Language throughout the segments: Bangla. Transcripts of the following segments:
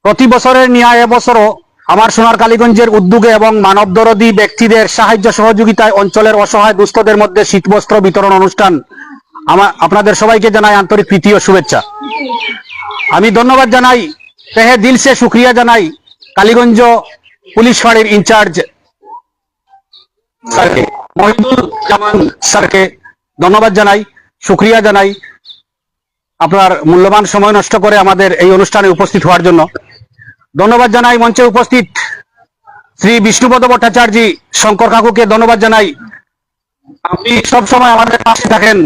প্রতি বছরের ন্যায় এবছরও আমার সোনার কালীগঞ্জের উদ্যোগে এবং মানবদরদী ব্যক্তিদের সাহায্য সহযোগিতায় অঞ্চলের অসহায় দুস্থদের মধ্যে শীতবস্ত্র বিতরণ অনুষ্ঠান আপনাদের সবাইকে জানাই আন্তরিক প্রীতি ও শুভেচ্ছা। আমি ধন্যবাদ জানাই, তেহে দিল সে শুক্রিয়া জানাই কালীগঞ্জ পুলিশ ফাঁড়ির ইনচার্জ স্যারকে, মহিদুল জামান স্যারকে ধন্যবাদ জানাই, শুক্রিয়া জানাই আপনার মূল্যবান সময় নষ্ট করে আমাদের এই অনুষ্ঠানে উপস্থিত হওয়ার জন্য। ধন্যবাদ জানাই মঞ্চে উপস্থিত শ্রী বিষ্ণুপদ ভট্টাচার্য শঙ্কর কাকুকে ধন্যবাদ জানাই, আপনি সবসময় আমাদের পাশে থাকেন।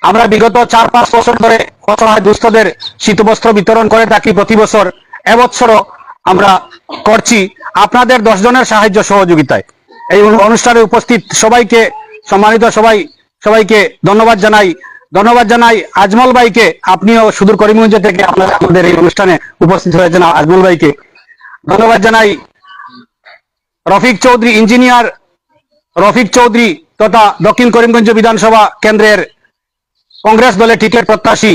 আমরা বিগত 4-5 বছর ধরে অসহায় দুস্থদের শীতবস্ত্র বিতরণ করে থাকি প্রতি বছর, এবছরও আমরা করছি আপনাদের 10 জনের সাহায্য সহযোগিতায়। এই অনুষ্ঠানে উপস্থিত সবাইকে, সম্মানিত সবাইকে ধন্যবাদ জানাই আজমল ভাইকে, আপনিও সুদূর করিমগঞ্জ থেকে আমাদের এই অনুষ্ঠানে উপস্থিত হয়েছেন, আজমল ভাইকে ধন্যবাদ জানাই। রফিক চৌধুরী, ইঞ্জিনিয়ার রফিক চৌধুরী তথা দক্ষিণ করিমগঞ্জ বিধানসভা কেন্দ্রের কংগ্রেস দলের টিকিট প্রত্যাশী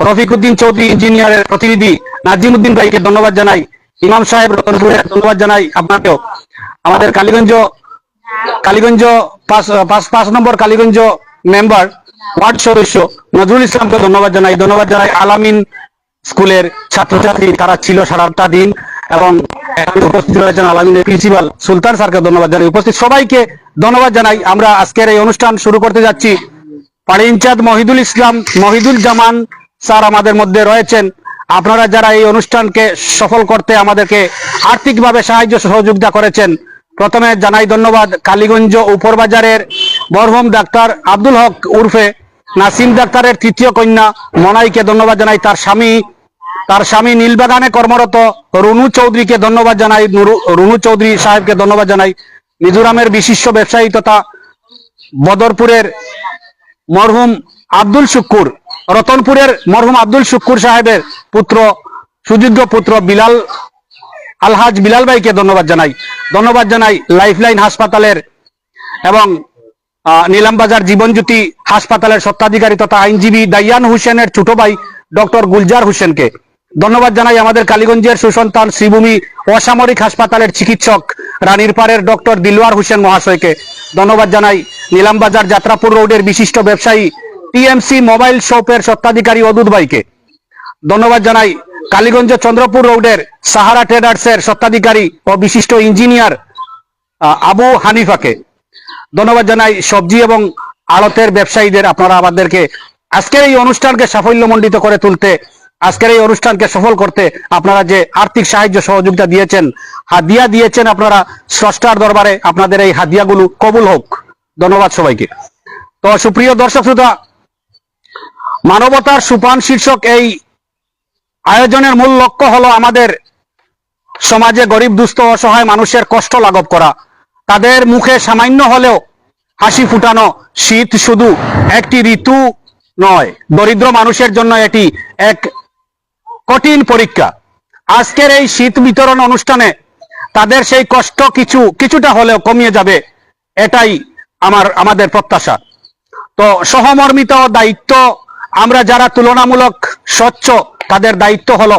রফিক উদ্দিন চৌধুরী ইঞ্জিনিয়ারের প্রতিনিধি নাজিম উদ্দিন ভাইকে ধন্যবাদ জানাই। ইমাম সাহেব রতনপুরে ধন্যবাদ জানাই আপনাকেও। আমাদের কালীগঞ্জ 5 নম্বর কালীগঞ্জ মেম্বার ওয়ার্ড সদস্য নজরুল ইসলামকে ধন্যবাদ জানাই আলামিন স্কুলের ছাত্রছাত্রী, তারা ছিল সারাটা দিন এবং উপস্থিত রয়েছেন আলামিনের প্রিন্সিপাল সুলতান স্যারকে ধন্যবাদ জানাই। উপস্থিত সবাইকে ধন্যবাদ জানাই। আমরা আজকের এই অনুষ্ঠান শুরু করতে যাচ্ছি। পাড়ি ইনচার্জ মহিদুল জামান স্যার আমাদের মধ্যে রয়েছেন। আপনারা যারা এই অনুষ্ঠানকে সফল করতে আমাদেরকে আর্থিকভাবে সাহায্য সহযোগিতা করেছেন, প্রথমে জানাই ধন্যবাদ কালীগঞ্জ উপরবাজারের মরহুম ডাক্তার আব্দুল হক উর্ফে নাসিম ডাক্তারের তৃতীয় কন্যা মনাইকে ধন্যবাদ জানাই, তার স্বামী নীলবাগানে কর্মরত রুনু চৌধুরীকে ধন্যবাদ জানাই, রুনু চৌধুরী সাহেবকে ধন্যবাদ জানাই। মিজোরামের বিশিষ্ট ব্যবসায়ী তথা বদরপুরের মরহুম আব্দুল শুক্কুর, রতনপুরের মরহুম আব্দুল শুক্কুর সাহেবের পুত্র, সুযোগ্য পুত্র আলহাজ বিলাল ভাইকে ধন্যবাদ জানাই লাইফলাইন হাসপাতালের এবং নিলামবাজার জীবনজ্যোতি হাসপাতালের স্বত্বাধিকারী তথা আইনজীবী দাইয়ান হোসেনের ছোট ভাই ডক্টর গুলজার হোসেনকে ধন্যবাদ জানাই। আমাদের কালীগঞ্জের সুসন্তান শ্রীভূমি অসামরিক হাসপাতালের চিকিৎসক রানীরপাড়ের ডক্টর দিলওয়ার হোসেন মহাশয়কে ধন্যবাদ জানাই। নিলামবাজার যাত্রাপুর রোডের বিশিষ্ট ব্যবসায়ী টিএমসি মোবাইল শপের স্বত্বাধিকারী অদূত ভাইকে ধন্যবাদ জানাই। কালীগঞ্জ চন্দ্রপুর রোডের সাহারা ট্রেডার্সের স্বত্বাধিকারী ও বিশিষ্ট ইঞ্জিনিয়ার আবু হানিফাকে ধন্যবাদ জানাই। সবজি এবং আড়তের ব্যবসায়ীদের, আপনারা আমাদেরকে আজকের এই অনুষ্ঠানকে সাফল্যমণ্ডিত করে তুলতে, আজকের এই অনুষ্ঠানকে সফল করতে আপনারা যে আর্থিক সাহায্য সহযোগিতা দিয়েছেন, হাদিয়া দিয়েছেন, আপনারা স্রষ্টার দরবারে আপনাদের এই হাদিয়াগুলো কবুল হোক। ধন্যবাদ সবাইকে। তো সুপ্রিয় দর্শক শ্রোতা, মানবতার সুপান শীর্ষক এই আয়োজনের মূল লক্ষ্য হলো আমাদের সমাজে গরিব দুস্থ অসহায় মানুষের কষ্ট লাঘব করা, তাদের মুখে সামান্য হলেও হাসি ফুটানো। শীত শুধু একটি ঋতু নয়, দরিদ্র মানুষের জন্য এটি এক কঠিন পরীক্ষা। আজকের এই শীত বিতরণ অনুষ্ঠানে তাদের সেই কষ্ট কিছুটা হলেও কমিয়ে যাবে, এটাই আমাদের প্রত্যাশা। তো সহমর্মিত দায়িত্ব, আমরা যারা তুলনামূলক স্বচ্ছ, তাদের দায়িত্ব হলো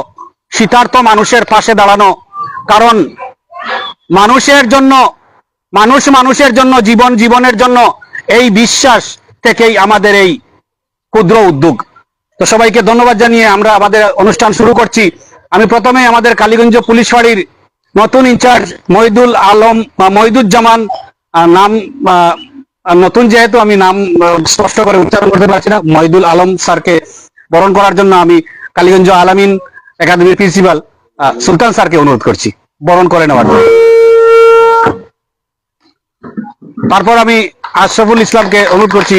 শীতার্ত মানুষের পাশে দাঁড়ানো, কারণ মানুষের জন্য জীবনের জন্য এই বিশ্বাস থেকেই আমাদের এই ক্ষুদ্র উদ্যোগ। তো সবাইকে ধন্যবাদ জানিয়ে আমরা আমাদের অনুষ্ঠান শুরু করছি। আমি প্রথমে আমাদের কালীগঞ্জ পুলিশ ফাঁড়ির নতুন ইনচার্জ মহিদুজ্জামান, নাম নতুন যেহেতু আমি নাম স্পষ্ট করে উচ্চারণ করতে পারছি না, মহিদুল আলম স্যারকে বরণ করার জন্য আমি কালীগঞ্জ আলামিন একাডেমির প্রিন্সিপাল সুলতান স্যারকে অনুরোধ করছি বরণ করে নেওয়ার জন্য। তারপর আমি আশরাফুল ইসলামকে অনুরোধ করছি।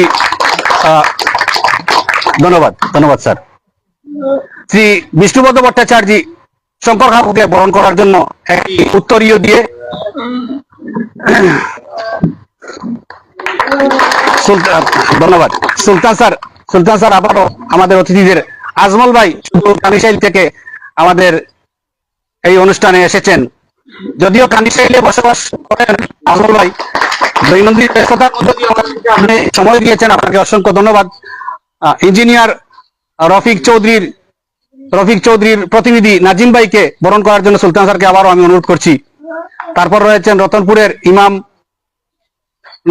ধন্যবাদ স্যার। শ্রী বিষ্ণুপদ ভট্টাচার্য শঙ্কর কাকুকে বরণ করার জন্য একটি উত্তরীয় দিয়ে ধন্যবাদ। সুলতান স্যার আবারও আমাদের অতিথিদের, আজমল ভাই কানিশাইল থেকে আমাদের এই অনুষ্ঠানে এসেছেন, যদিও কানিশাইলে বসবাস করেন আজমল ভাই, দৈনন্দিন ব্যস্ততার মধ্যে আপনি সময় দিয়েছেন, আপনাকে অসংখ্য ধন্যবাদ। ইঞ্জিনিয়ার রফিক চৌধুরীর রফিক চৌধুরীর প্রতিনিধি নাজিম ভাইকে বরণ করার জন্য সুলতান স্যারকে আবারও আমি অনুরোধ করছি। তারপর রয়েছেন রতনপুরের ইমাম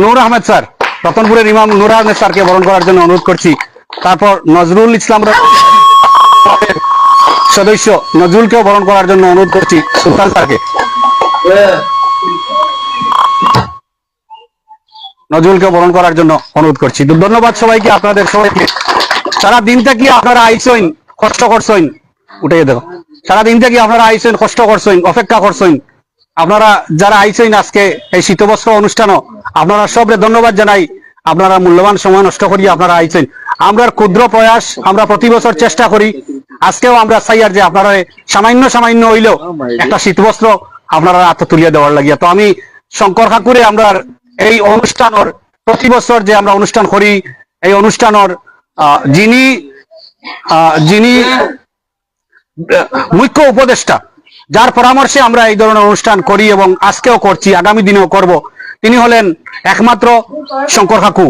নূর আহমেদ স্যার, রতনপুরের ইমাম নূর আহমেদ স্যারকে বরণ করার জন্য অনুরোধ করছি। তারপর নজরুল ইসলাম সদস্য নজরুলকেও বরণ করার জন্য অনুরোধ করছি সুলতান স্যারকে। নজরুলকে বরণ করার জন্য অনুরোধ করছি। ধন্যবাদ সবাইকে, আপনাদের সবাইকে। সারা দিন থেকে আপনারা আইসেন, কষ্ট করছেন, উঠে দেখো, সারা দিন থেকে আপনারা আইসেন, কষ্ট করছেন, অপেক্ষা করছেন। আপনারা যারা আইসেন আজকে এই শীতবস্ত্র অনুষ্ঠানও, আপনারা সবরে ধন্যবাদ জানাই। আপনারা মূল্যবান সময় নষ্ট করিয়ে আপনারা আইসেন। আমরা ক্ষুদ্র প্রয়াস, আমরা প্রতি বছর চেষ্টা করি। আজকেও আমরা চাই আর যে আপনারা সামান্য সামান্য হইলেও একটা শীতবস্ত্র আপনারা হাতে তুলিয়ে দেওয়ার লাগিয়া। তো আমি শঙ্কর ঠাকুরে আমরা এই অনুষ্ঠানের প্রতি বছর যে আমরা অনুষ্ঠান করি, এই অনুষ্ঠানের যিনি যিনি মুখ্য উপদেষ্টা, যার পরামর্শে আমরা এই ধরনের অনুষ্ঠান করি এবং আজকেও করছি, আগামী দিনেও করব, তিনি হলেন একমাত্র শঙ্কর কাকু।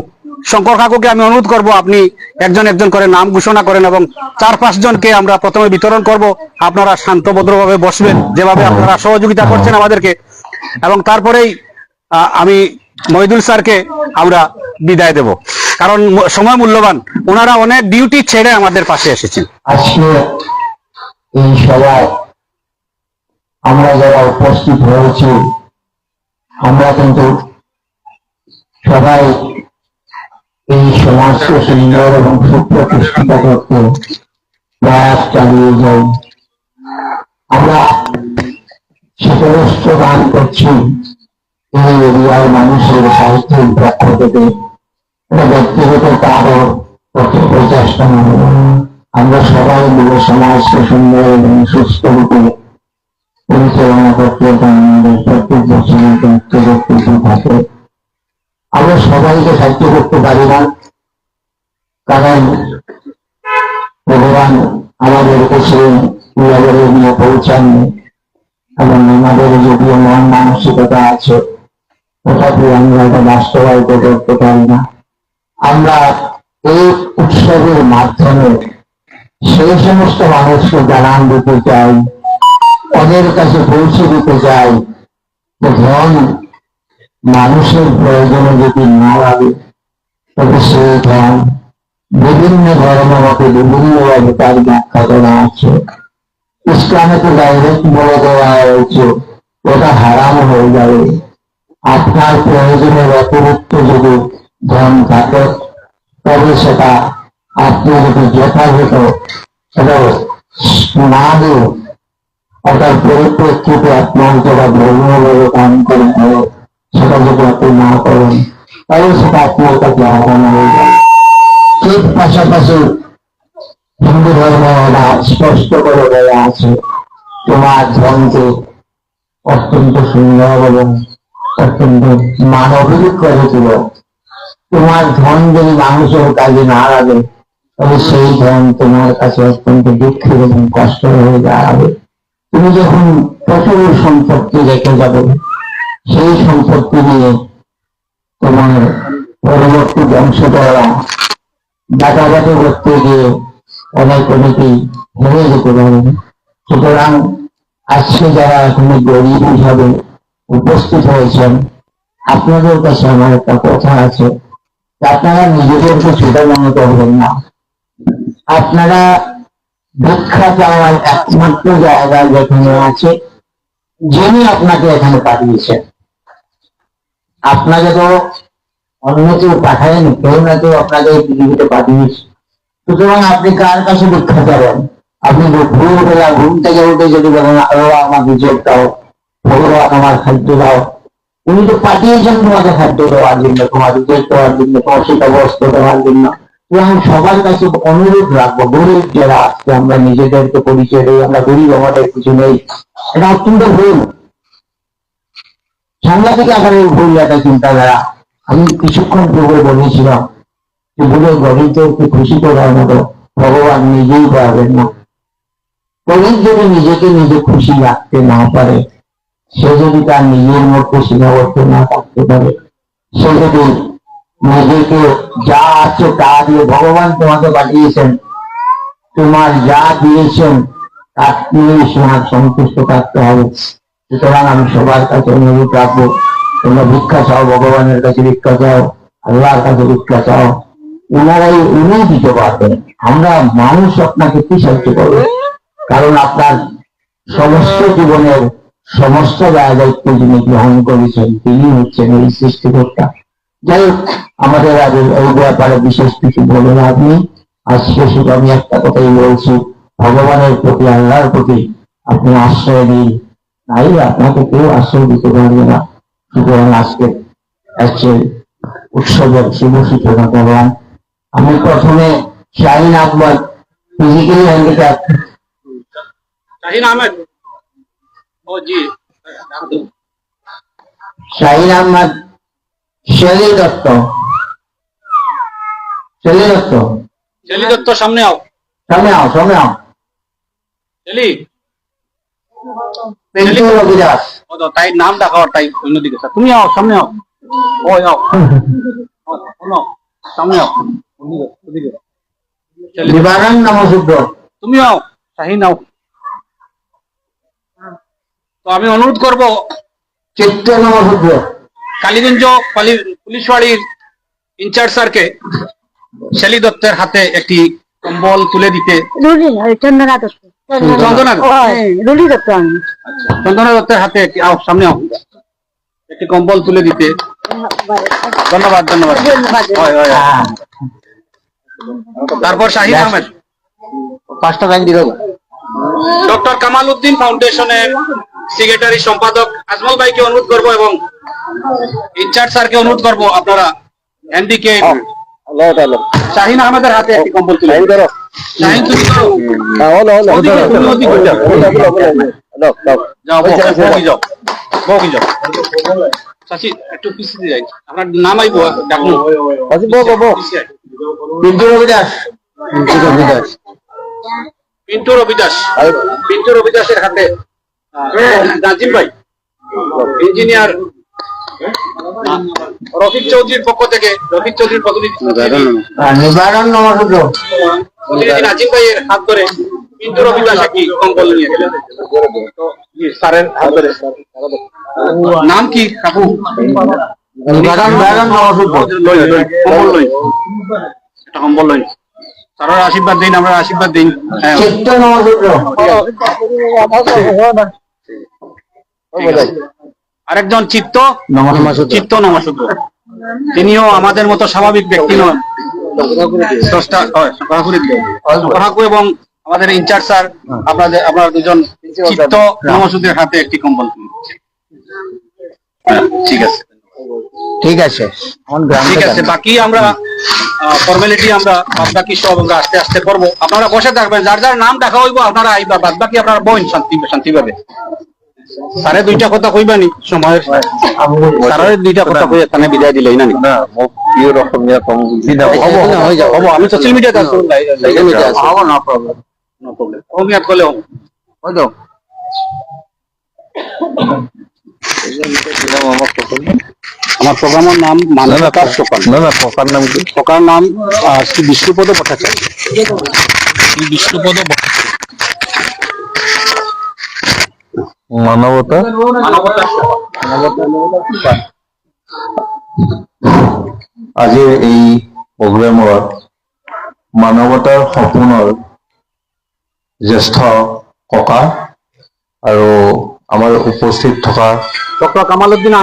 শঙ্কর কাকুকে আমি অনুরোধ করব আপনি একজন একজন করে নাম ঘোষণা করেন এবং 4-5 জনকে আমরা প্রথমে বিতরণ করব। আপনারা শান্তভদ্রভাবে বসবেন, যেভাবে আপনারা সহযোগিতা করছেন আমাদেরকে। এবং তারপরেই আমি মহিদুল স্যারকে আমরা বিদায় দেব, কারণ সময় মূল্যবান। ওনারা অনেক ডিউটি ছেড়ে আমাদের পাশে এসেছেন। আজকে এই সভায় আমরা যারা উপস্থিত হয়েছি, আমরা কিন্তু সবাই এই সমাজকে সুন্দর এবং সুপ্রতিষ্ঠিত করতে প্রয়াস চালিয়ে যাই। আমরা শীতবস্ত্র দান করছি এই এরিয়ার মানুষের সাহিত্যের পক্ষ থেকে। এটা ব্যক্তিগত কারো প্রচেষ্টা নয়, আমরা সবাই মিলে সমাজকে সুন্দর এবং সুস্থ রূপে পরিচালনা করতে আমাদের প্রত্যেক বছরের দায়িত্ব থাকে। আমরা সবাইকে সাহায্য করতে পারি না, কারণ ভগবান আমাদেরকে সেই লেভেলে নিয়ে পৌঁছাননি এবং আমাদের যদিও মন মানসিকতা আছে, তথাপি আমরা এটা বাস্তবায়িত করতে পারি না। আমরা এই উৎসবের মাধ্যমে সেই সমস্ত মানুষকে জানান দিতে চাই, ওদের কাছে পৌঁছে দিতে চাই যে ধন মানুষের প্রয়োজনে যদি না লাগে, তবে সেই ধন বিভিন্ন ধর্মমতে বিভিন্নভাবে তার ব্যাখ্যা করা আছে। ইসলামে তো ডাইরেক্ট বলে দেওয়া হয়েছে ওটা হারাম হয়ে যাবে। আপনার প্রয়োজনের অতিরিক্ত যদি ধন থাকে, তবে সেটা আপনি যদি যথাযথ সেটা না দিয়ে ওটার পরিপ্রেক্ষিতে আপনার যারা ধর্মীয়ভাবে দান করেন, সেটা যদি আপনি না করেন, তাহলে সেটা আপনার কাছে হারাম হয়ে যায়। ঠিক পাশাপাশি হিন্দু ধর্ম ওরা স্পষ্ট করে দেওয়া আছে, তোমার ধনকে অত্যন্ত সুন্দর এবং অত্যন্ত মানবিক করে তুল। তোমার ধন যদি মানুষের কাজে না লাগে, তবে সেই ধন তোমার কাছে অত্যন্ত দুঃখের এবং কষ্ট হয়ে দাঁড়াবে। তুমি যখন প্রচুর সম্পত্তি রেখে যাবে, সেই সম্পত্তি নিয়ে তোমার পরবর্তী বংশধররা ডাকাডাকি করতে গিয়ে অনেকেই হেরে যেতে পারে। সুতরাং আজকে যারা এখানে গরিব হিসাবে উপস্থিত হয়েছেন, আপনাদের কাছে আমার একটা কথা আছে, আপনারা নিজেদেরকে ছোট মনে করবেন না। আপনারা ভিক্ষা চাওয়ার একমাত্র জায়গা যেখানে আছে, যিনি আপনাকে এখানে পাঠিয়েছেন। আপনাকে তো অন্য কেউ পাঠায়নি, কেউ না কেউ আপনাকে এই পৃথিবীতে পাঠিয়েছে। সুতরাং আপনি কার কাছে ভিক্ষা চাবেন? আপনি ভোরবেলা ঘুম থেকে উঠে যদি বলেন আমাকে জোর দাও, ভগবান আমার খাদ্য দাও, উনি তো পাঠিয়েছেন তোমাকে খাদ্য দেওয়ার জন্য, তোমার রিজেক্ট দেওয়ার জন্য, তোমার সেটা বস্ত্র দেওয়ার জন্য। আমি সবার কাছে অনুরোধ রাখবো, গরিব যারা আজকে আমরা নিজেদেরকে পরিচয় দিই আমরা গরিব, আমাদের কিছু নেই, এটা অত্যন্ত ভুল, সাংঘাতিক আকারের ভুল একটা চিন্তাধারা। আমি কিছুক্ষণ পূর্বে বলেছিলাম যে বলে গরিবদেরকে খুশি করার মতো ভগবান নিজেই পারবেন না। গরিব যদি নিজেকে নিজে খুশি রাখতে না পারে, সে যদি তার নিজের মধ্যে সীমাবদ্ধ না থাকতে পারে, সে যদি নিজেকে যা আছে তা দিয়ে, ভগবান তোমাকে পাঠিয়েছেন, তোমার যা দিয়েছেন তার নিয়ে তোমার সন্তুষ্ট থাকতে হবে। সুতরাং আমি সবার কাছে অনুরোধ রাখবো, তোমরা ভিক্ষা চাও, ভগবানের কাছে ভিক্ষা চাও, আল্লাহর কাছে ভিক্ষা চাও, উনি দিতে পারবেন। আমরা মানুষ আপনাকে কি সাহায্য করবে? কারণ আপনার সমস্ত জীবনের সমস্ত দায়িত্ব যিনি গ্রহণ করেছেন তিনি হচ্ছেন এই সৃষ্টিকর্তা। যাই হোক, আমাদের আগে এই ব্যাপারে বিশেষ কিছু বলেন আপনি। আজকে শুধু আমি একটা কথাই বলছি, ভগবানের প্রতি, আল্লাহর প্রতি আপনি আশ্রয় দিন, তাই আপনাকে কেউ আশ্রয় দিতে পারবে না। সুতরাং আজকে উৎসবের শুভ সূচনা করলাম। আমি প্রথমে শাহিন আহমদ, ফিজিক্যালি হ্যান্ডিক্যাপ। শাহিন আহমেদ, ও জি, শাহিন আহমদ, শেলি দত্ত, শেলি দত্ত, শেলি দত্ত সামনে আও, সামনে আও, সামনে আও। শেলি, পিন্টু রবিদাস, ও তো তাই নাম দেখাও, তাই অন্যদিকে তুমি আও, সামনে আও, ওই আও, সামনে আও, ওদিকে। নিবারণ নমশূদ্র, তুমি আও, শাহিন আও। তো আমি অনুরোধ করব চিত্র নমশূদ্র, কালীগঞ্জ পুলিশ ফাঁড়ির ইনচার্জ স্যারকে শেলি দত্তের হাতে একটি কম্বল তুলে দিতে। চন্দনা দত্তের হাতে আও, সামনে আও, একটি কম্বল তুলে দিতে। ধন্যবাদ, ধন্যবাদ। হয়, হয়, হয়। তারপর শাহিন আহমেদ, 5টা ব্যাংক দিল। ডক্টর কামাল উদ্দিন ফাউন্ডেশনের সেক্রেটারি সম্পাদক আজমল ভাইকে অনুরোধ করব এবং ইনচার্জ স্যারকে অনুরোধ করব আপনারা হ্যান্ডিকে শাহিন আহমেদের হাতে একটি কম্বল তুলে দিন। শাহিন, তুমি যাও, চাচি একটু পিছিয়ে যাই, আপনার নাম আইব ডাকুন। পিন্টু রবিদাস, পিন্টু রবিদাস, পিন্টু রবিদাসের হাতে নাজিম ভাই, ইঞ্জিনিয়ার রফিক চৌধুরীর পক্ষ থেকে, রফিক চৌধুরীর প্রতিনিধি নিবারণ নমশূদ্র, নাজিম ভাইয়ের হাত ধরে পিন্টু রবিদাস একটি কম্বল নিয়ে গেলেন। স্যারের হাত ধরে। নাম কি কাকু? নিবারণ নমশূদ্র, কম্বল লই, একটা কম্বল লই, স্যারের আশীর্বাদ দিন, আমরা আশীর্বাদ দিন। চিত্র নমশূদ্র, আরেকজন চিত্ত নমশূদ্র, তিনিও আমাদের মতো স্বাভাবিক ব্যক্তি নন, এবং আমাদের ইনচার্জ স্যার আপনারা দুজন চিত্ত নমশূদ্রের হাতে একটি কম্বল তুলে দিচ্ছেন। ঠিক আছে, ঠিক আছে, ঠিক আছে। বাকি আমরা ফর্মালিটি আমরা বাকি সব আমরা আস্তে আস্তে করবো। আপনারা বসে থাকবেন, যার যার নাম দেখা হইব আপনারা আইবা, বাদ বাকি আপনারা বইন শান্তিভাবে। স্যারের দুইটা কথা কইবানি সময়ের, স্যারের দুইটা কথা কই এখানে বিদায় দিলেই না। আমি সোশ্যাল মিডিয়াতে আছি, নো প্রবলেম, নো প্রবলেম, অমিয়াত করলে আমার প্রোগ্রামের নাম মানবতার সকাল। প্রকার নাম কি? প্রকার নাম শ্রী বিষ্ণুপদ ভট্টাচার্য। শ্রী বিষ্ণুপদ ভট্টাচার্য, মানবতার আজিৰ এই প্ৰগ্ৰেমত মানৱতাৰ সপোনৰ জ্যেষ্ঠ ককা আৰু আমাৰ উপস্থিত থকা ডক্টর কামাল উদ্দিন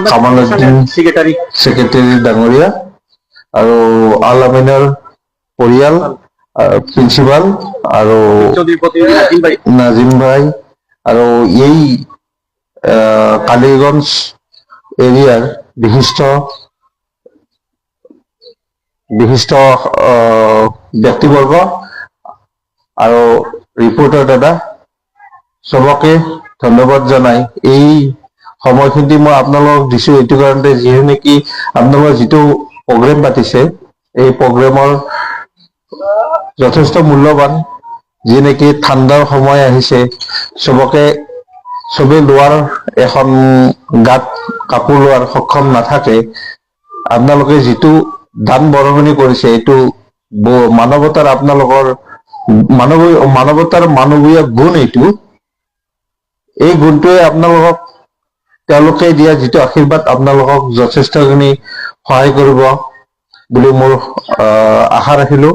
সেক্ৰেটাৰী ডাঙৰীয়া আৰু আল আমিনৰ পৰিয়াল, প্ৰিন্সিপাল আৰু নাজিম ভাই আৰু এই কালীগঞ্জ এৰিয়াৰ বিশিষ্ট ব্যক্তিবৰ্গ আৰু ৰিপৰ্টাৰ দাদা সবকে ধন্যবাদ জনাই এই সময়খিনি মই আপোনালোকক দিছো এইটো কাৰণতে, যিহেতু নেকি আপোনালোকৰ যিটো প্ৰগ্ৰেম পাতিছে এই প্ৰগ্ৰেমৰ যথেষ্ট মূল্যৱান, যি নেকি ঠাণ্ডাৰ সময় আহিছে, চবে লোৱাৰ এখন গাত কাপোৰ লোৱাৰ সক্ষম নাথাকে, আপোনালোকে যিটো দান বৰঙণি কৰিছে এইটো মানৱতাৰ আপোনালোকৰ মানৱতাৰ মানৱীয় গুণ এইটো। এই গুণটোৱে আপোনালোকক, তেওঁলোকে দিয়া যিটো আশীৰ্বাদ আপোনালোকক যথেষ্টখিনি সহায় কৰিব বুলি মোৰ আশা ৰাখিলো,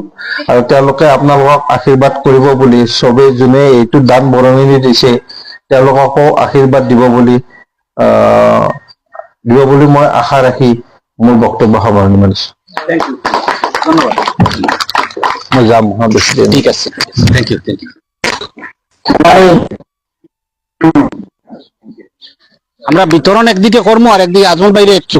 আৰু তেওঁলোকে আপোনালোকক আশীৰ্বাদ কৰিব বুলি, চবেই যোনে এইটো দান বৰঙণি দিছে তেওঁলোককো আশীৰ্বাদ দিব বুলি মই আশা ৰাখি মোৰ বক্তব্য সামৰণি মাৰিছো। থ্যাংক ইউ, ধন্যবাদ। মই যাম, বেছি দেৰি নাই। ঠিক আছে, থ্যাংক ইউ, থ্যাংক ইউ। আমরা বিতরণ একদিকে করবো আর একদিকে আজমল বাইরে একটু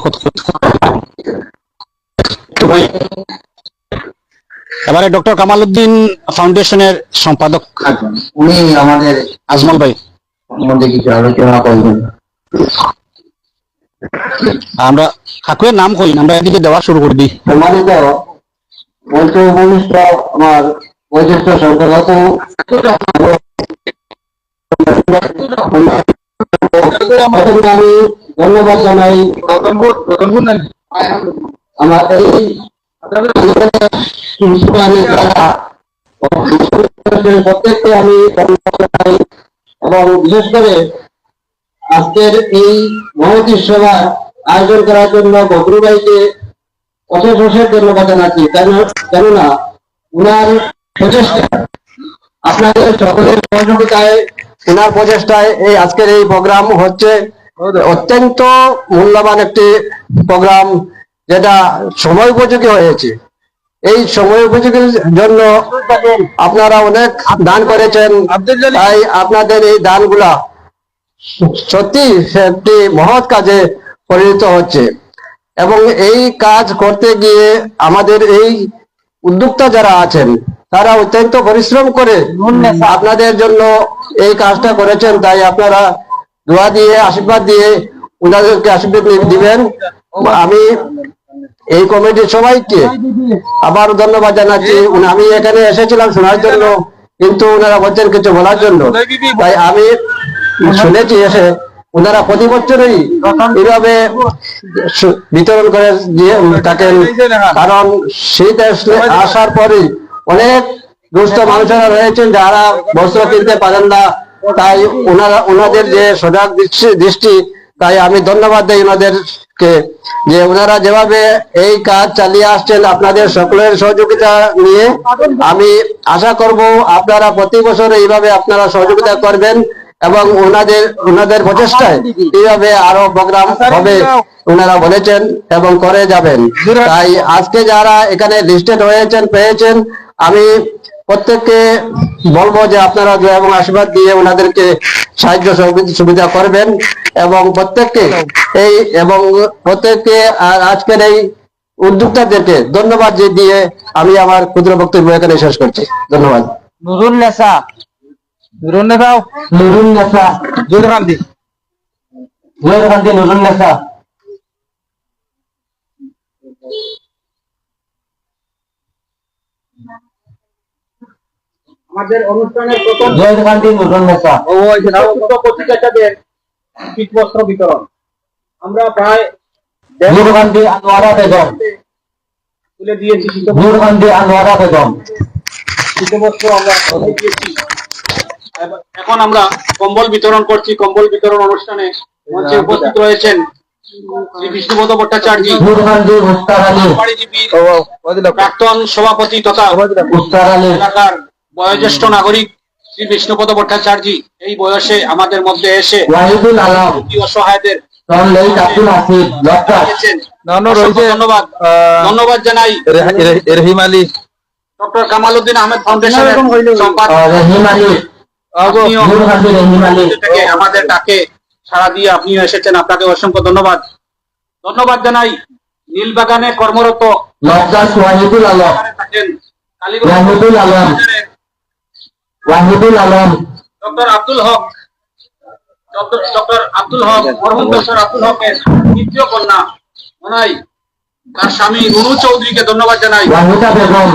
এবারে ডক্টর কামাল উদ্দিন ফাউন্ডেশনের সম্পাদক উনি আমাদের আজমল ভাই, মধ্যে কিছু আলোচনা করবেন। আমরা কাকুয়ের নাম কই, আমরা এদিকে দেওয়া শুরু করে দিই। সম্মানিত মঞ্চ উপবিষ্ট আমার বয়োজ্যেষ্ঠ সরকারগত আমি ধন্যবাদ জানাই আমার এই প্রত্যেককে আমি ধন্যবাদ জানাই, এবং বিশেষ করে আজকের এই মহতী সভা আয়োজন করার জন্য বদরু ভাইকে অশেষ অশেষ ধন্যবাদ জানাচ্ছি। কেননা উনার প্রচেষ্টা, আপনাদের সকলের সহযোগিতায়, উনার প্রচেষ্টায় এই আজকের এই প্রোগ্রাম হচ্ছে। অত্যন্ত মূল্যবান একটি প্রোগ্রাম, যেটা সময় উপযোগী হয়েছে। এই সময় উপযোগীর জন্য আপনারা অনেক দান করেছেন, তাই আপনাদের এই দানগুলা সত্যি একটি মহৎ কাজে পরিণত হচ্ছে। এবং এই কাজ করতে গিয়ে আমাদের এই উদ্যোক্তা যারা আছেন তারা অত্যন্ত পরিশ্রম করে আপনাদের জন্য এই কাজটা করেছেন, তাই আপনারা দোয়া দিয়ে আশীর্বাদ দিয়ে ওনাদেরকে আশীর্বাদ দিবেন। আমি এই কমিটির সবাইকে আবার ধন্যবাদ জানাচ্ছি। আমি এখানে এসেছিলাম শোনার জন্য, কিন্তু ওনারা বলছেন কিছু বলার জন্য, তাই আমি শুনেছি এসে ওনারা প্রতি বছরই এইভাবে বিতরণ করে দিয়ে থাকেন। কারণ শীত আসার পরে অনেক দুস্থ মানুষেরা রয়েছেন যারা বস্ত্র কিনতে পারেন না, তাই ওনাদের যে সজাগ দৃষ্টি, তাই আমি ধন্যবাদ দিই ওনাদেরকে, যে ওনারা যেভাবে এই কাজ চালিয়ে আসছেন আপনাদের সকলের সহযোগিতা নিয়ে। আমি আশা করব আপনারা প্রতি বছর এইভাবে আপনারা সহযোগিতা করবেন, এবং ওনাদের প্রচেষ্টায় এইভাবে আরো প্রোগ্রাম হবে ওনারা বলেছেন এবং করে যাবেন। তাই আজকে যারা এখানে লিস্টেড হয়েছেন পেয়েছেন, আমি প্রত্যেককে বলবো যে আপনারা দয়া এবং আশীর্বাদ দিয়ে ওনাদেরকে সাহায্য সুবিধা করবেন, এবং প্রত্যেককে আজকের এই উদ্যোক্তাদেরকে ধন্যবাদ দিয়ে আমি আমার ক্ষুদ্র বক্তব্য এখানে শেষ করছি। ধন্যবাদ। নুরুন নেসা নুরুন নেসা জোর গান্ধী নুরুন নেসা। আমাদের অনুষ্ঠানের প্রথম জয় গান্ধী নুরুন নেসা প্রতিযোগিতাদের শীতবস্ত্র বিতরণ আমরা প্রায় জোর গান্ধী আনোয়ারা বেগম, তুলে দিয়েছি। জোর গান্ধী আনোয়ারা বেগম। শীতবস্ত্র আমরা দিয়েছি। এখন আমরা কম্বল বিতরণ করছি। কম্বল বিতরণ অনুষ্ঠানে মঞ্চে উপস্থিত রয়েছেন শ্রী বিষ্ণুপদ ভট্টাচার্য, জোর গান্ধী মুস্তার আলী, প্রাক্তন সভাপতি তথা মুস্তার আলী, এলাকার বয়োজ্যেষ্ঠ নাগরিক শ্রী বিষ্ণুপদ ভট্টাচার্য এই বয়সে আমাদের মধ্যে এসে ওয়াহিদুল আলম, অসহায়দের সনলেইট আব্দুল হাসিব, ডক্টর ধন্যবাদ জানাই। রহিম আলী, ডক্টর কামাল উদ্দিন আহমেদ ফাউন্ডেশনের সম্পাদক রহিম আলী, জোর গান্ধী রহিম আলী, থেকে আমাদের ডাকে সাড়া দিয়ে আপনিও এসেছেন, আপনাকে অসংখ্য ধন্যবাদ। ধন্যবাদ জানাই নীলবাগানে কর্মরত ডক্টর ওয়াহিদুল আলম, থাকেন ওয়াহিদুল আলম, ওয়াহিদুল আলম, ডক্টর আব্দুল হক, মরহুম ডক্টর আব্দুল হকের দ্বিতীয় কন্যা ওনাই তার স্বামী রুনু চৌধুরীকে ধন্যবাদ জানাই। ওয়াহিদা বেগম,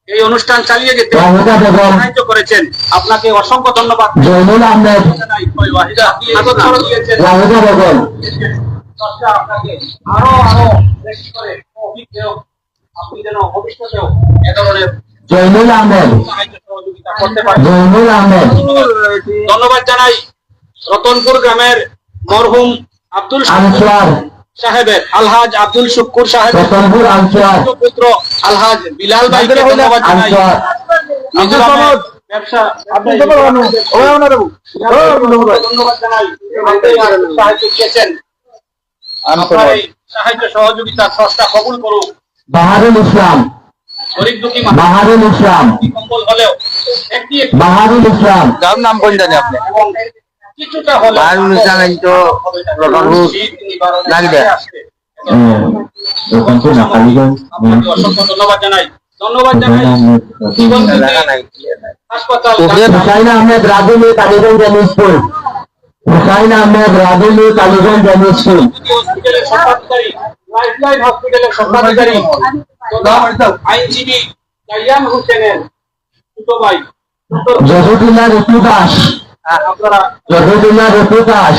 এই অনুষ্ঠান চালিয়ে যেতে ওয়াহিদা বেগম, সাহায্য করেছেন, আপনাকে অসংখ্য ধন্যবাদ জয়নুল আহমেদ, জানাই। ওয়াহিদা আদর করে দিয়েছেন। ওয়াহিদা বেগম, চর্চা আপনাকে আরো বেশি করে অভিজ্ঞ, আপনি যেন ভবিষ্যতেও এ ধরনের জৈনুল আহমেদ, সাহায্য সহযোগিতা করতে পারে। জৈনুল আহমেদ, ধন্যবাদ জানাই রতনপুর গ্রামের মরহুম আব্দুল আনসার, সাহেবের আলহাজ আব্দুল শুক্কুর সাহেবের রতনপুর আনসার, পুত্র আলহাজ বিলাল ভাইকে ধন্যবাদ জানাই। আনসার, নিজের নামের ব্যবসা ধন্যবাদ জানাই সাহায্য দিয়েছেন। আপনার এই সাহায্য সহযোগিতা স্রষ্টা কবুল করুক। বাহারুল ইসলাম, গরিব দুঃখী বাহারুল ইসলাম, কম্বল হলেও একটি একটি বাহারুল ইসলাম, যার নাম কোন জানি আপনি এবং কিছুটা হলেও বাহারুল ইসলাম এই তো রতনপুর লাগবে। রতনপুর না কালীগঞ্জ, আপনাকে অসংখ্য ধন্যবাদ জানাই। ধন্যবাদ জানাই হাসপাতাল Hussain Ahmed Rajuli Kaliganj ME school, Hussain Ahmed Rajuli Kaliganj ME school, হসপিটালের সর্বাধিকারী, লাইফলাইন হসপিটালের সর্বাধিকারী তথা আইনজীবী কাইয়াম হোসেনের ছোট ভাই জহুরুল্লাহ ঋতু দাস, আপনারা জহুরুল্লাহ ঋতু দাস,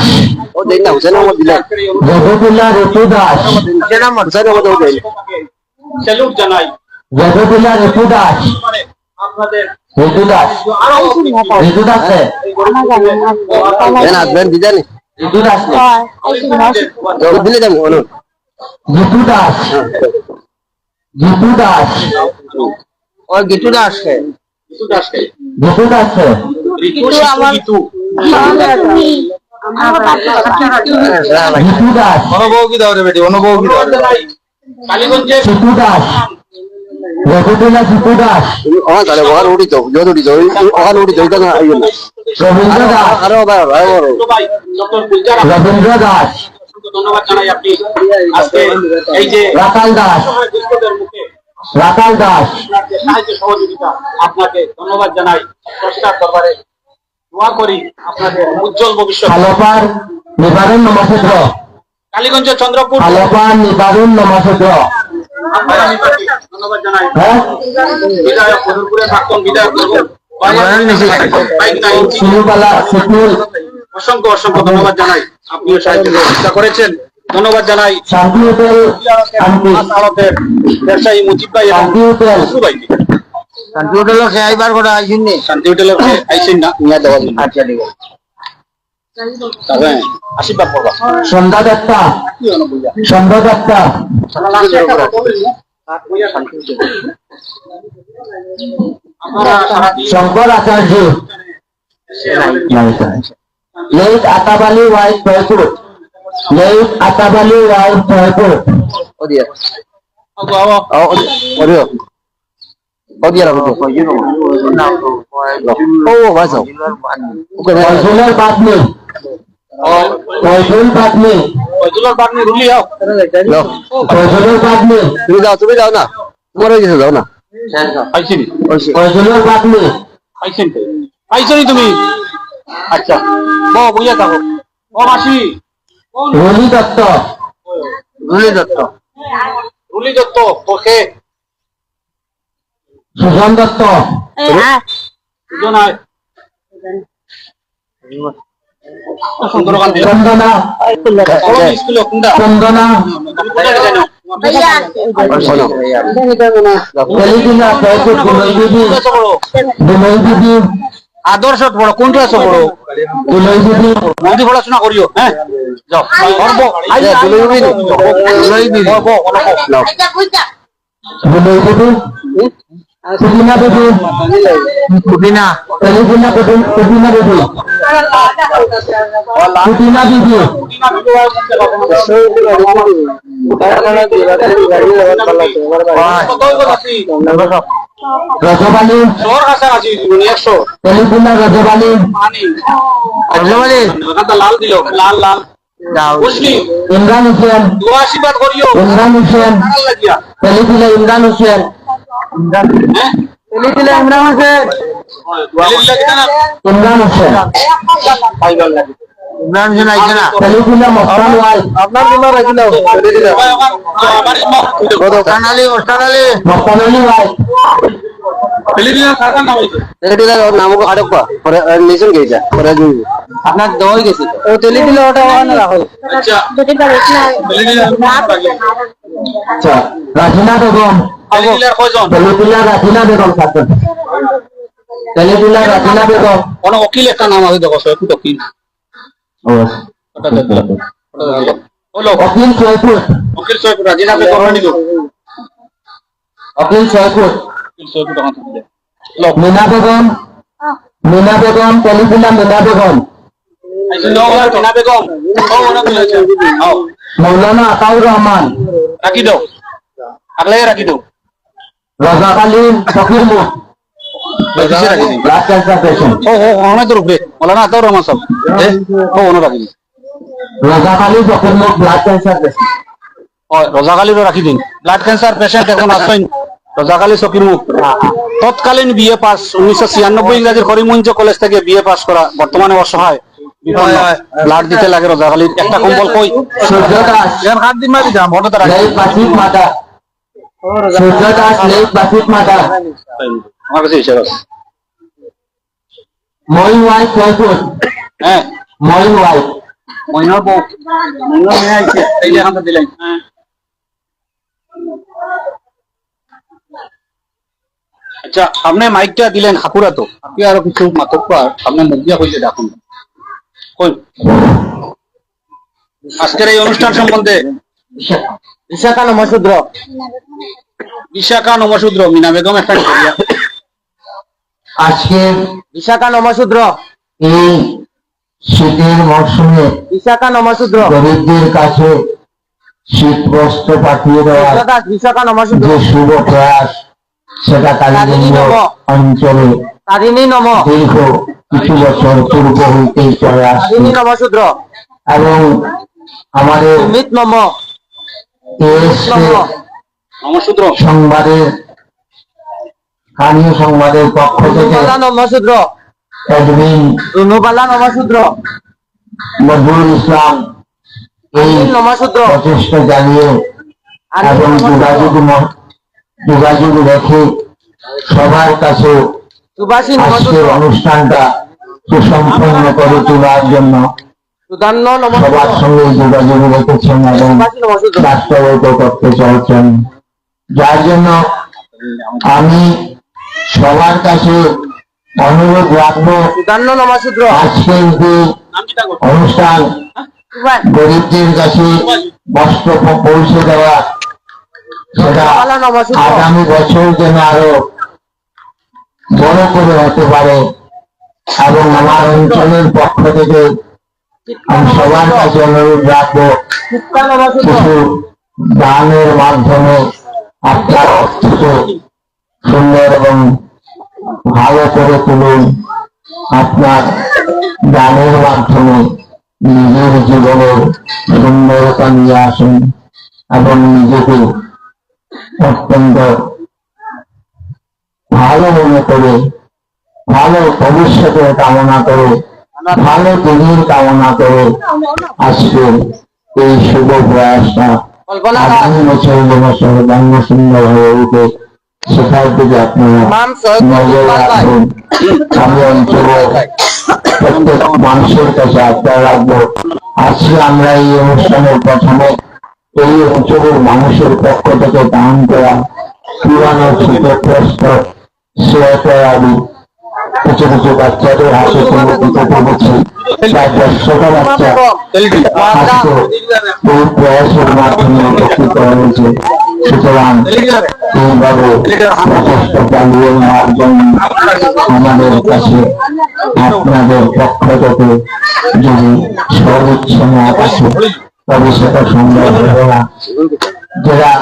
ও দেন না হুসেন আহমদ দিলেন জহুরুল্লাহ ঋতু দাস, হুসেন আহমদ হুসেন আহমদ ও দেন স্যালুট জানাই। জহুরুল্লাহ ঋতু দাস, মানে আপনাদের ঋতু দাস, আরো ঋতু দাস দেন আসবেন দিজানি ঋতু দাস তো দিলে যাবো অনু ঋতু দাস, ঋতু দাস, ও গিটু দাস কে ঋতু দাসকে ঋতু দাস ঋতু শিশু ঋতু ঋতু দাস, অনুভব কি দাও রে বেটি অনুভব কি দাও ধন্যবাদ জানাই কালীগঞ্জের ঋতু দাস, জহুরুল্লাহ ঋতু দাস, ও তাহলে ওখানে উঠি তো যদি উঠি যাই ওখানে উঠি যাই না আইও না রবীন্দ্র দাস, আরো ভালো ভালো ছোট ভাই ডক্টর গুলজার রবীন্দ্র দাস, অসংখ্য ধন্যবাদ জানাই। আপনি আজকে এই যে রাকাল দাস, অসহায় দুস্থদের মুখে রাকাল দাস, আপনার যে সাহায্য সহযোগিতা আপনাকে ধন্যবাদ জানাই। স্রষ্টার দরবারে দোয়া করি আপনাদের উজ্জ্বল ভবিষ্যৎ। খালপার নিবারণ নমস্ত্র, কালীগঞ্জের চন্দ্রপুর খালপার নিবারণ নমস্ত্র, ধন্যবাদ জানাই। হ্যাঁ বিধায়ক মধুরপুরের প্রাক্তন বিধায়ক শিলুবালা শিকুল, অসংখ্য অসংখ্য ধন্যবাদ জানাই। আপনিও সাহায্য সহযোগিতা করেছেন। ধন্যবাদ জানাই শান্তি হোটেল, শান্তি আদালতের ব্যবসায়ী মুজিব ভাই এবং শান্তি হোটেল, বসু ভাইকে। শান্তি হোটেল কে আইবার করে আইছেন নি শান্তি হোটেলের আইসেন না নিয়া দেওয়া আচ্ছা ঠিক আছে তবে আশীর্বাদ করবা। সন্ধ্যা দত্তা, সন্ধ্যা দত্তা, আপনারা সারাদিন Shankar Acharya, late Atabali wife Jaipur, late Atabali wife Jaipur, ও দিয়া ও দিও ও দিয়া রাখো তো ইউ নো ও বাসো ওকে ফয়জুলের বাদনি, ফয়জুল বাদনি, ফয়জুলের বাগনি রুলি হও। ফয়জুলের বাদনি, তুমি যাও না তোমার হয়ে গেছে যাও না পাইছেন ফয়জুলের বাদনি, পাইছেন পাইছনি তুমি? আচ্ছা বইয়া থাকো। ও মাসি Rulli Dutta, Rulli Dutta Rulli Dutta তোকে সুজন দত্ত, দুজনায় সুন্দরকান দিল চন্দনা, স্কুলে কোনটা চন্দনা, শোনো তেলিদিনা জয়পুর, বিনয় দিদি, বিনয় দিদি, আদর্শ বড় কোন ক্লাসে বড় বিনয় দিদি, মন্দি পড়াশোনা করিও। হ্যাঁ যাও গর্ব বিনয় দিদি, পুদিনা দিদি, পুদিনা তেলিদিনা পুদিনা দিদি, পুদিনা দিদি, রজবালি, তোর কাছে আছি 100 তেলিদিনা রজবালি, পানি রজবালি লাল দিল লাল লাল যাও বুঝলি ইমরান হোসেন, দোয়া আশীর্বাদ করিও ইমরান হোসেন, ভালো লাগিয়া। তেলিদিনা ইমরান হোসেন, হ্যাঁ তেলিদিনা ইমরান হোসেন, ভালো লাগে না ইমরান হোসেন, ইমরান হোসেন আইছে না তেলিদিনা মস্তান ওয়াইফ, আপনার তোমার আইছিল আমার কত কানালি ওস্তানালি মস্তান আলী ওয়াইফ, ফিলিপিনা কাকা নাম হইছে তেলেটিলা নামক আটক পা পরে নিছেন গেইছা পরে জুই আপনার দই গেছে ও তেলেটিলা ওটা ওখানে রাখো আচ্ছা ফিলিপিনা আচ্ছা রাজিনা বেগম, ছেলেপিলার কয়জন? ছেলেপিলা রাজিনা বেগম থাকবেন। ছেলেপিলা রাজিনা বেগম। কোনো উকিল একটা নাম আছে দেখো, সৈয়দ উকিল। ওটা দেখ দিলাম। ওটা দেখ দিলাম। হলো অখিল সৈয়দপুর। উকিল সৈয়দ রাজিনা বেগম নিল। অখিল সৈয়দপুর। উকিল সৈয়দ তখন থাকবে। হলো মিনা বেগম। মিনা বেগম ছেলেপিলা মিনা বেগম। মিনা বেগম। ও ওনা মিলেছে। আও মৌলানা আতাউর রহমান। রাখি দাও। আগলে রাখি দাও। রাজাক আলী ফকির মুখ। কিসে রাখি দিই? Blood cancer patient. ও অনেক দূর উপরে মৌলানা আতাউর রহমান সাহেব। ও ওনা রাখি দিই। রাজাক আলী ফকির মুখ ব্লাড ক্যান্সার পেশেন্ট। ও রোজাকালীরও রাখি দিন। ব্লাড ক্যান্সার পেশেন্ট এখন আসেন রোজাকালী সকির মুখ। তৎকালীন বিএ পাস 1996 ইংরাজির করিমগঞ্জ কলেজ থেকে বিএ পাস করা, বর্তমানে অসহায় বিপন্ন, ব্লাড দিতে লাগে রোজাকালীর। একটা কম্বল কই সূর্য দাস। হাত দিন মারি দাম ভোট তারা লেক বাসিক মাতা। সূর্য দাস লেক বাসিক মাতা। আমার কাছে হিসাব আছে। মইন ওয়াই সৈয়দপুর। হ্যাঁ মইন ওয়াই। মইনার বউ মইনার মেয়ে আইছে এই যে এখানটা দিলেন। আচ্ছা আপনি মাইকটা দিলেন হাকুরা, তো আপনি আরো কিছু মাতব্বর আপনি মুখ দিয়া কইলে দেখুন কই আজকের এই অনুষ্ঠান সম্বন্ধে। বিশাখা নমশূদ্র। বিশাখা নমশূদ্র মিনা বেগম একটা করিয়া। আজকে বিশাখা নমশূদ্র। এই শীতের মরশুমে বিশাখা নমশূদ্র। গরিবদের কাছে শীত বস্ত্র পাঠিয়ে দেওয়ার বিশাখা নমশূদ্র। যে শুভ প্রয়াস, সেটা কালীগঞ্জ অঞ্চলে তারিণী নম। দীর্ঘ কিছু বছর পূর্ব হইতেই চলে আসছে তারিণী নমশূদ্র। এবং আমাদের সুমিত নম। নমশূদ্র সংবাদের স্থানীয় সংবাদের পক্ষ থেকে রুনুবালা নমশূদ্র। অ্যাডমিন রুনুবালা নমশূদ্র। নজরুল ইসলাম এই নমশূদ্র। প্রচেষ্টা জানিয়ে এবং যোগাযোগ রেখে সবার কাছে সুভাষী আজকের নমশূদ্র। অনুষ্ঠানটা সুসম্পন্ন করে তোলার জন্য সুধান্য সবার নমশূদ্র। সঙ্গে যোগাযোগ রেখেছেন এবং সুভাষী নমশূদ্র। বাস্তবায়িত করতে চলছেন, যার জন্য আমি সবার কাছে অনুরোধ রাখবো সুধান্য নমশূদ্র। আজকের যে অনুষ্ঠান গরিবদের কাছে বস্ত্র পৌঁছে দেওয়া, সেটা আগামী বছর যেন আরো বড় করে হতে পারে এবং আমার অঞ্চলের পক্ষ থেকে আমি সবার কাছে অনুরোধ রাখবো শিক্ষা নমশূদ্র। কিছু দানের মাধ্যমে আপনার অর্থকে সুন্দর এবং ভালো করে তুলুন। আপনার দানের মাধ্যমে নিজের জীবনের সুন্দরতা নিয়ে আসুন এবং নিজেকে অত্যন্ত ভালো মনে করে, ভালো ভবিষ্যতের কামনা করে, ভালো দিনের কামনা করে আজকে এই শুভ প্রয়াসটা আগামী বছর যেন সর্বাঙ্গ সুন্দর হয়ে উঠে, সেটার দিকে আপনারা নজর রাখুন। আমি অঞ্চলের প্রত্যেক মানুষের কাছে আবদার রাখবো, আজকে আমরা এই অনুষ্ঠানের প্রথমে এই অঞ্চলের মানুষের পক্ষ থেকে দান করা পুরানো শীতগ্রস্ত সোয়েটার আদি কিছু কিছু বাচ্চাদের হাতে তুলে দিতে পেরেছি। প্রায় 100টা বাচ্চা আজকে এই প্রয়াসের মাধ্যমে উপকৃত হয়েছে। সুতরাং এইভাবে প্রচেষ্টা চালিয়ে নেওয়ার জন্য আমাদের কাছে আপনাদের পক্ষ থেকে যদি সদিচ্ছা না থাকে তবে সেটা সম্ভব হবে না। যারা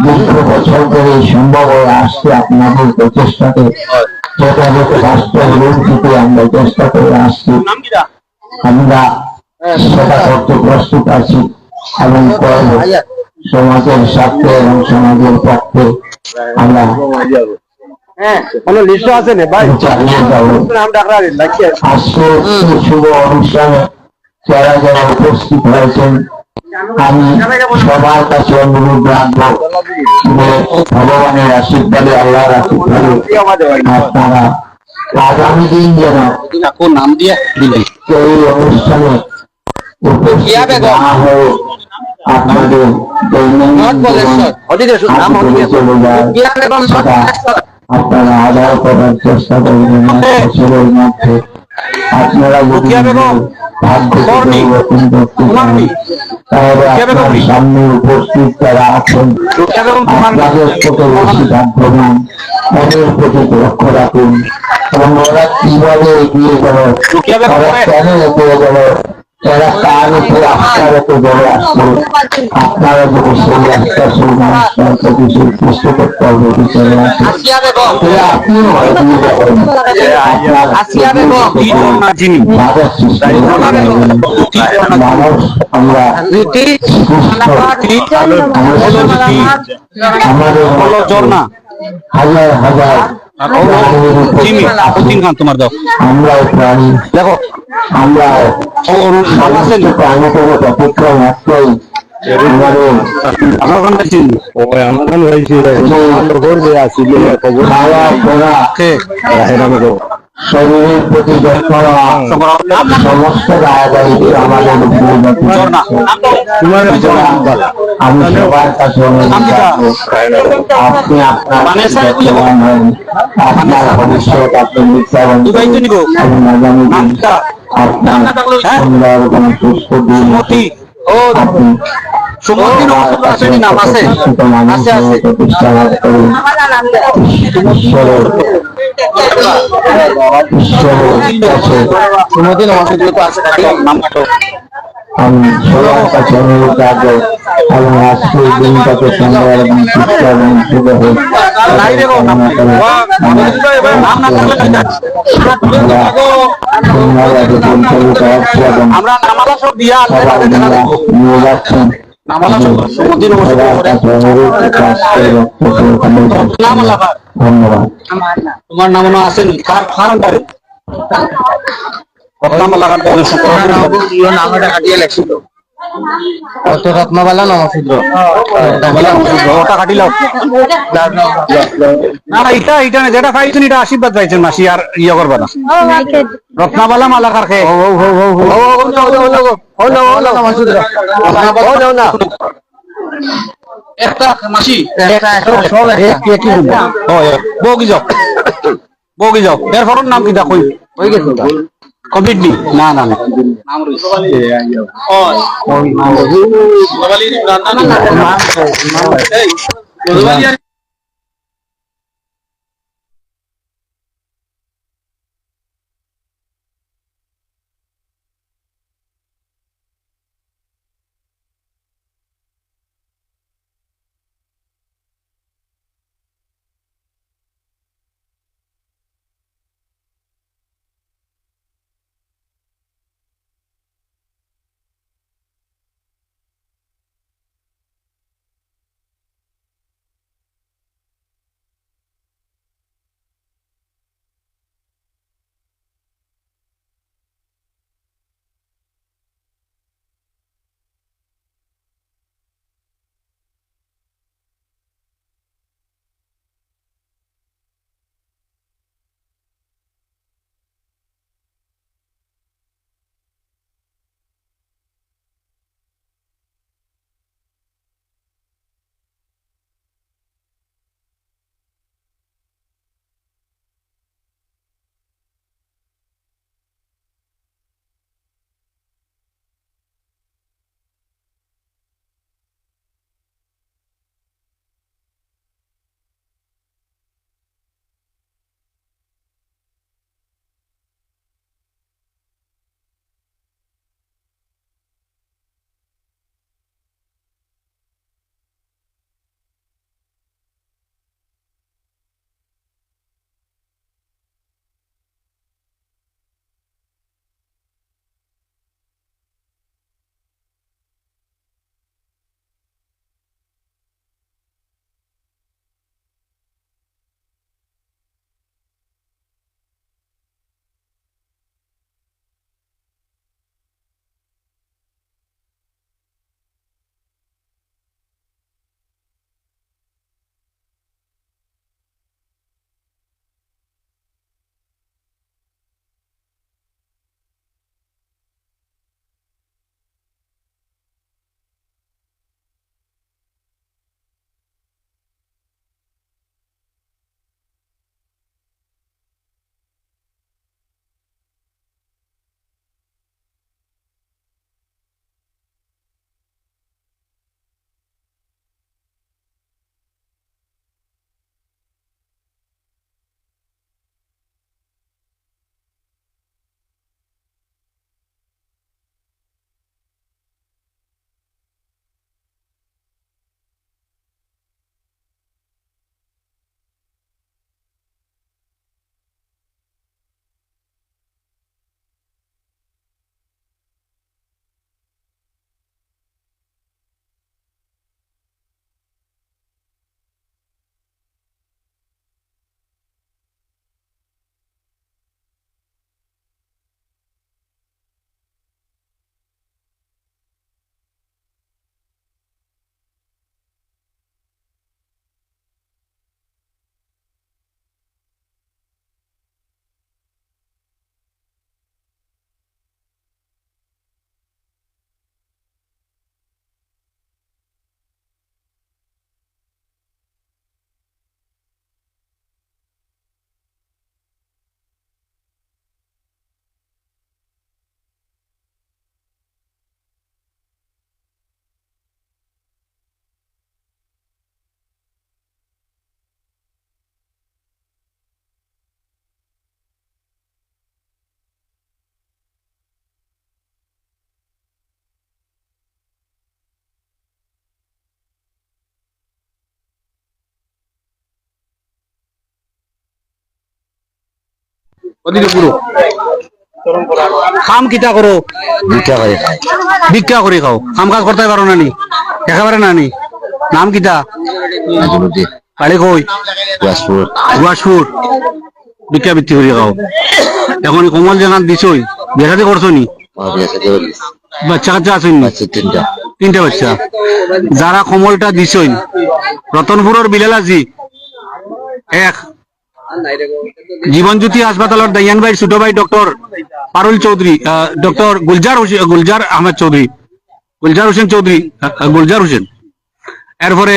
দীর্ঘ বছর ধরে সম্ভব হয়ে আসছে আপনাদের প্রচেষ্টাতে যথাযথ বাস্তব রূপ দিতে আমরা চেষ্টা করে আসছি, আমরা সেটা করতে প্রস্তুত আছি এবং করব। সমাজের স্বার্থে এবং সমাজের পক্ষে আমরা চালিয়ে যাব। আজকে এই শুভ অনুষ্ঠানে যারা যারা উপস্থিত হয়েছেন, আমি সবার কাছে অনুরোধ রাখবো যে ভগবানের আশীর্বাদে, আল্লাহর আশীর্বাদে আপনারা আগামী দিন যেন নাম দিয়ে দিলেন এই অনুষ্ঠানে উপস্থিত না হয়ে আপনাদের দৈনন্দিন জীবন হাত ধরে চলে যায় সেটা আপনারা আদায় করার চেষ্টা করবেন এক বছরের মধ্যে। আপনারা যদি রুকিয়া বেগম, ভাগ্যকে কর্ণী, পরিবর্তন করতে চান কুমারী, তাহলে রুকিয়া বেগম, আপনার সামনে উপস্থিত যারা আছেন রুকিয়া বেগম তোমার আপনাদের থেকে বেশি ভাগ্যবান, ওদের প্রতি লক্ষ্য রাখুন এবং ওরা কিভাবে এগিয়ে গেল, রুকিয়া বেগম ওরা কেন এগিয়ে গেল, এরা কার উপরে আস্থা রেখে গড়ে আসলো, আপনারা যদি সেই আস্থা সেই মানুষটার প্রতি সেই সৃষ্টি করতে হবে বিচারে আছে তাহলে আপনিও এগিয়ে যাবেন। আপনার না চিনি বাধার সৃষ্টি করতে পারবেন। মানুষ আমরা সুস্থ, আমরা সুখী, আমাদের হলো ঝর্ণা হাজার হাজার প্রাণীর উপর চিনি আছি। খান তোমার দাও আমরাও প্রাণী, দেখো আমরা সমস্ত প্রাণীদের অপেক্ষা মাত্রই আমাদের আমার ওখানে চিনি খাওয়া পড়া, শরীরের প্রতি যত্ন নেওয়া, সমস্ত দায়দায়িত্ব আমাদের উপরে বর্তিত হচ্ছে। আমি সবার কাছে অনুরোধ রাখবো, আপনি আপনার যত্নবান হন, আপনার ভবিষ্যৎ আপনি নির্ধারণ করুন এবং আগামী দিন আপনার সুন্দর এবং সুস্থ দিন সুমতি আপনি সুমতি সবার কাছে নাম আছে প্রতিষ্ঠিত মানুষ হয়ে প্রতিষ্ঠা লাভ করুন। ঈশ্বরের কাছে সুমতি আমি সবার কাছে অনুরোধ রাখবো এবং আজকে এই দিনটাকে সুন্দর এবং সুস্থ এবং শুভ হোক কামনা করে সুন্দরভাবে পরিচালিত হচ্ছে এবং আমরা নামালা সব দিয়া সবাই মিলে নিয়ে যাচ্ছেন। সবার কাছে অনুরোধ কাজ করে ধন্যবাদ। তোমার নাম আছে কার ফার্ম করে রত্নামালা রত্নবালা নমস্কার ওটা কাটিলাও না না এটা এটা না যেটা পাইছেন এটা আশীর্বাদ পাইছেন মাসি আর ইয়ে করবা না রত্নাবালা মালা কার খেয়ে একটা মাসি বগি যাও বগি যাও এর ফটোর নাম কি দেখো হয়ে গেছে কমপ্লিট নি না না না নাম রয়েছে ওদিকে পুরো কাম কিতা করো? ভিক্ষা করে খায়। ভিক্ষা করে খাও, কাম কাজ করতে পারো না নি? একেবারে না নি? নাম কিতা? নাজিমুদ্দিন, বাড়ি কই? ইয়াসপুর। গুয়াসপুর। ভিক্ষা বৃত্তি করে খাও। এখন কমল জানান দিছই, বেসাতে করছো নি? বিয়ে শাদী করে দিছে। বাচ্চা কাচ্চা আছেন নি? বাচ্চা 3টা। 3টে বাচ্চা। যারা কমলটা দিছই, রতনপুরের বিলালাজি এক জীবনজ্যোতি হাসপাতালের দাইয়ান ভাই ছোট ভাই ডক্টর পারুল চৌধুরী, ডক্টর গুলজার আহমেদ চৌধুরী, গুলজার হোসেন চৌধুরী, গুলজার হোসেন। এরপরে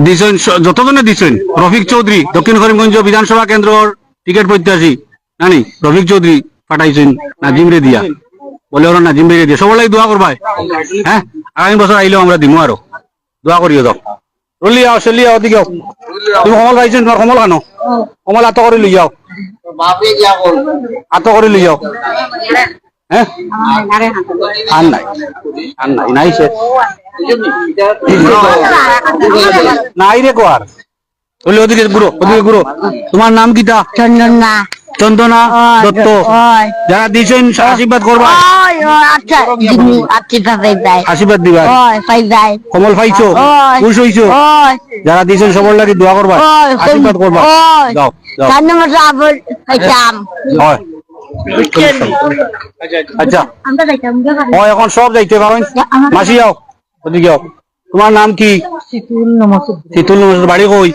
দিছেন যতজনে দিছেন, রফিক চৌধুরী দক্ষিণ করিমগঞ্জ বিধানসভা কেন্দ্রর টিকিট প্রত্যাশী নানি রফিক চৌধুরী পাঠাইছেন নাজিম রে দিয়া, বলে ওরা নাজিম রে দিয়া সবার লাগে দোয়া করবাই। হ্যাঁ, আগামী বছর আইলেও আমরা দিমু আরো, দোয়া করিও দাও। রলি আও চলি আও দিকে আও। তুমি কমল পাইছেন, তোমার কমল খানো, কমল আত করে লই যাও, আত করে লই যাও। হ্যাঁ, আর নাই, আর নাই, নাই সে নাই রে কোয়ার। বলি ওদিকে ঘুরো, ওদিকে ঘুরো। তোমার নাম কিটা? চন্দনা চন্দনা ওই, দত্ত। ওই। যারা দিয়েছেন আশীর্বাদ করবা, ওই ওই আচ্ছা জিনু আচ্ছা ভাই আশীর্বাদ দিবা। ওই পাই ভাই কমল পাইছো, ওই। খুশ হইছো? ওই যারা দিয়েছেন সবার লাগে দোয়া করবা, ওই আশীর্বাদ করবা। ওই যাও যাও। ধন্যবাদ আবল পাইতাম হয়। আচ্ছা, আমরা যাইতাম ও এখন সব যাইতে পারেন। মাসি যাও, ওদিকে যাও। তোমার নাম কি? সিতুল নমস্কার শীতল নমস্কার। বাড়ি কই?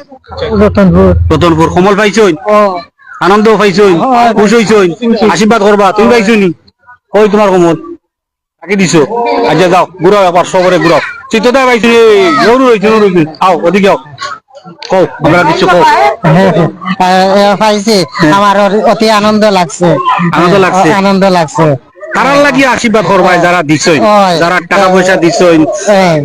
রতনপুর রতনপুর। কমল পাইছই, ও আনন্দ পাইছই, খুশ হইছই, আশীর্বাদ করবা। তুমি পাইছো নি? কই তোমার কমল? তাকে দিছো? আচ্ছা যাও, ঘুরাও আবার সবরে ঘুরাও। চিত্তদা পাইছো রে, জরুর হইছে, জরুর হইছে। আও ওদিকে যাও, কও আমরা দিচ্ছ, কও। পাইছি, আমার অতি আনন্দ লাগছে। আনন্দ লাগছে? আনন্দ লাগছে। কারার লাগিয়ে আশীর্বাদ করবাই যারা দিছই, ওই। যারা টাকা পয়সা দিছই। হ্যাঁ।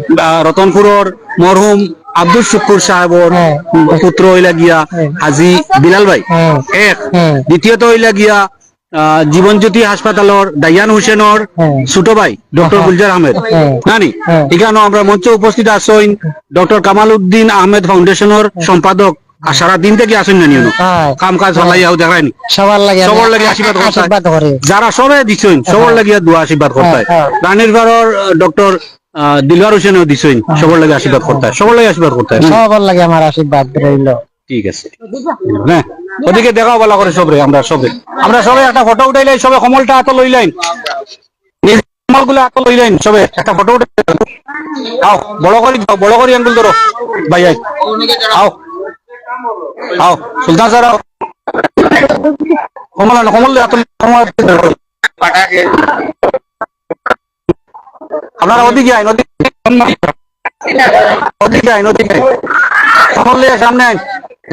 রতনপুরের মরহুম আব্দুল শুকুর সাহেবর হ্যাঁ। পুত্র হইলা গিয়া হ্যাঁ। হাজি বিলাল ভাই হ্যাঁ। এক। হ্যাঁ। দ্বিতীয়ত হইলা গিয়া জীবনজ্যোতি হাসপাতালের দাইয়ান হোসেনের হ্যাঁ। ছোট ভাই ডক্টর গুলজার আহমেদ হ্যাঁ। নানি। হ্যাঁ। এখানে আমরা মঞ্চে উপস্থিত আছেন ডক্টর কামাল উদ্দিন আহমেদ ফাউন্ডেশনের সম্পাদক, আর সারা দিন থেকে আসেন না নিয়ন হ্যাঁ। কাম কাজ ভালাইয়াও দেখায়নি। সবার লাগে আমি সবার লাগে আশীর্বাদ করতে হয়। আশীর্বাদ করে। যারা সবাই দিছেন সবার লাগিয়া দোয়া আশীর্বাদ করতে হয়। হ্যাঁ, রানীর বাড়র ডক্টর দিলওয়ার হোসেনও দিছেন সবার লাগে আশীর্বাদ করতে হয়, সবার লাগে আশীর্বাদ করতে হয়। সবার লাগে আমার আশীর্বাদ রইল। ঠিক আছে, হ্যাঁ ওদিকে দেখাও ভালো করে সবরে। আমরা সবে একটা ফটো উঠাইলাই, সবে কমলটা হাতে লইলাইন, কমল গুলো হাতে লইলাইন, সবে একটা ফটো উঠাই। আও বড় করে যাও, বড় করে আঙ্গুল ধরো ভাই। আও আও সুলতান স্যার আও। কমল কমল আপনারা ওদিকে আইন, ওদিকে আইন, ওদিকে আইন। কমল লিয়ে সামনে আইন।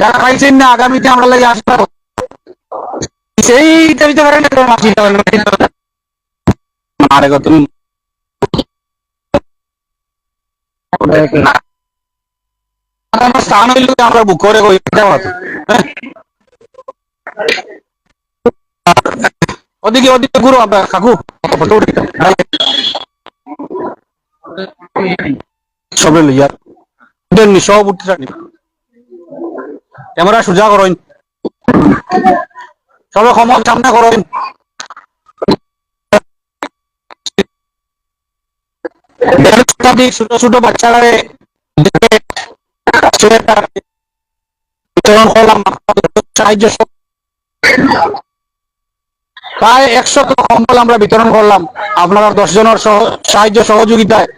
যারা পাইছেন না আগামীতে আমরা লাগে আসবো সেই দিতে পারেন আরে গো তুমি স্থান হইল আমরা বুক করে ওদিকে ওদিকে ঘুরো আমরা কাকু ফটো উঠি সবে লইয়া সব উঠতে জানি। ক্যামেরা সোজা করেন, সবে কমল সামনে করেন। ছোট ছোট বাচ্চারা বিতরণ করলাম সাহায্য, প্রায় 100 কম্বল আমরা বিতরণ করলাম আপনারা 10 জনের সাহায্য সহযোগিতায়।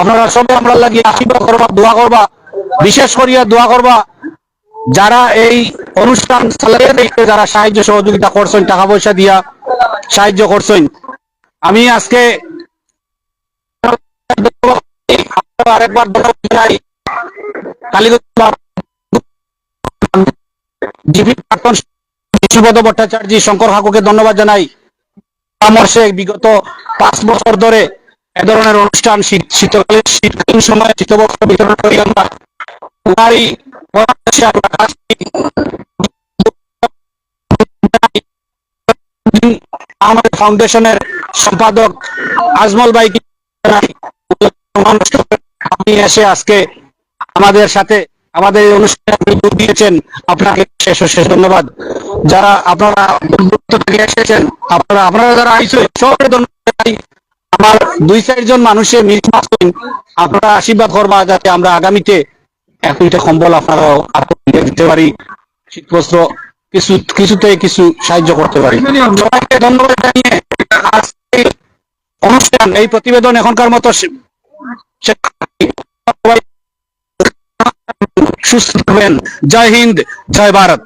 আপনারা সবাই আমরা লাগিয়ে আশীর্বাদ করবা, দোয়া করবা, বিশেষ করিয়া দোয়া করবা যারা এই অনুষ্ঠান চালিয়ে দেখতে যারা সাহায্য সহযোগিতা করছেন, টাকা পয়সা দিয়া সাহায্য করছেন। আমি আজকে আরেকবার বিষ্ণুপদ ভট্টাচার্য, শঙ্কর কাকুকে ধন্যবাদ জানাই। পরামর্শে বিগত 5 বছর ধরে এ ধরনের অনুষ্ঠান শীতকালীন সময় শীতবস্ত্র বিতরণ করি আমরা। ওনারই পরামর্শে আমরা কাজ করি। আমাদের ফাউন্ডেশনের সম্পাদক আজমল ভাই আপনি এসে আজকে আমাদের সাথে আমাদের অনুষ্ঠানে যোগ দিয়েছেন, আপনাকে শেষ ধন্যবাদ। যারা আপনারা দূরত্ব থেকে এসেছেন, আপনারা যারা আইসো সবাই ধন্যবাদ। আমার 2-4 জন মানুষের মিসমাস করেন, আপনারা আশীর্বাদ করবা যাতে আমরা আগামীতে একটা কম্বল আপনারা দিতে পারি, শীতবস্ত্র কিছুতে কিছু সাহায্য করতে পারি। সবাইকে ধন্যবাদ জানিয়ে আজকে অনুষ্ঠান এই প্রতিবেদন এখনকার মতো সবাই সুস্থ থাকবেন। জয় হিন্দ, জয় ভারত।